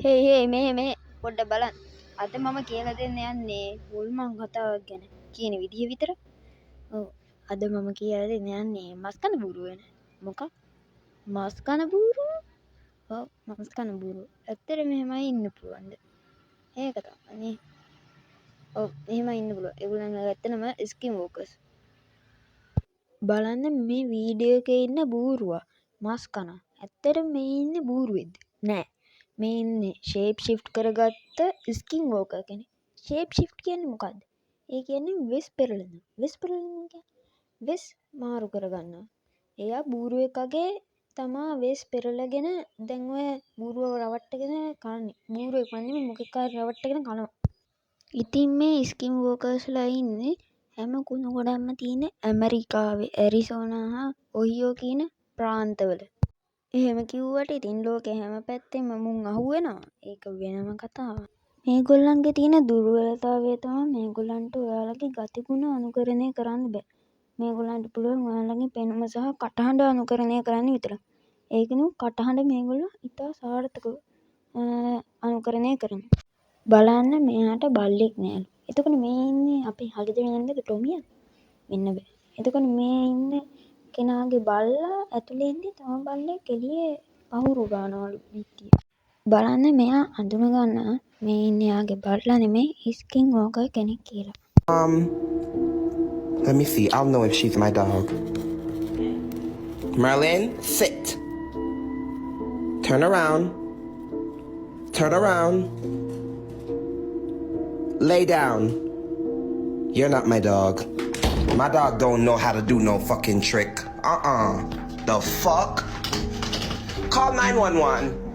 හේ මේ පොඩ්ඩ බලන්න. අද මම කියලා දෙන්න යන්නේ මුල්මන් කතාවක් ගැන කියන විදිහ විතර. ඔව් අද මම කියලා දෙන්න යන්නේ මස් කන බූරුව ගැන. මොකක්? මස් කන බූරුව? ඔව් මස් කන බූරුව. ඇත්තට මෙහෙමයි ඉන්න පුළුවන්ද? ඒක තමයි. ඔව් එහෙමයි ඉන්න පුළුවන්. ඒගොල්ලන් ඇත්තටම ස්කින් වෝකර්ස්. බලන්න මේ වීඩියෝ එකේ ඉන්න බූරුවා මස් කන. ඇත්තට මේ ඉන්නේ බූරුවෙක්ද? නෑ. මේ ඉන්නේ ෂේප් ෂිෆ්ට් කරගත්ත ස්කින් වෝකර් කෙනෙක්. ෂේප් ෂිෆ්ට් කියන්නේ මොකද්ද? ඒ කියන්නේ වෙස් පෙරලනවා. වෙස් පෙරලනවා කියන්නේ වෙස් මාරු කරගන්නවා. එයා බූරුවෙක්ගේ තමා වෙස් පෙරලගෙන දැන් ඔය බූරුවව රවට්ටගෙන කන්නේ. බූරුවෙක් වන්නේ මොකක් හරි රවට්ටගෙන කනවා. ඉතින් මේ ස්කින් වෝකර්ස්ලා ඉන්නේ හැම කුණු ගොඩක්ම තියෙන ඇමරිකාවේ ඇරිසෝනා හා ඔහියෝ කියන ප්‍රාන්තවල. එහෙම කිව්වට ඉතින් ලෝකේ හැම පැත්තෙම මුන් අහුවෙනවා. ඒක වෙනම කතාවක්. මේගොල්ලන්ගේ තියෙන දුර්වලතාවය තමයි මේගොල්ලන්ට ඔයාලගේ ගතිගුණ අනුකරණය කරන්න බෑ. මේගොල්ලන්ට පුළුවන් ඔයාලගේ පෙනුම සහ කටහඬ අනුකරණය කරන්න විතරයි. ඒකිනුත් කටහඬ මේගොල්ලෝ ඉතා සාර්ථකව අනුකරණය කරනවා. බලන්න මෙයාට බල්ලෙක් නෑලු. එතකොට මේ ඉන්නේ අපේ හගෙදරයන්ගේ ටොමියන් වෙන්න බෑ. එතකොට මේ ඉන්න කෙනාගේ බල්ලා ඇතුලේ ඉඳි තම බල්ලෙක් එළියේ පහුරු ගන්නවලු බිත්තිය. බලන්න මෙයා අඳුන ගන්නවා මේ ඉන්නේ යාගේ බල්ලා නෙමෙයි ස්කින් වෝකර් කෙනෙක් කියලා. Let me see. I'll know if she's my dog. Merlin, sit. Turn around. Turn around. Lay down. You're not my dog. My dog don't know how to do no fucking trick. The fuck? Call 911.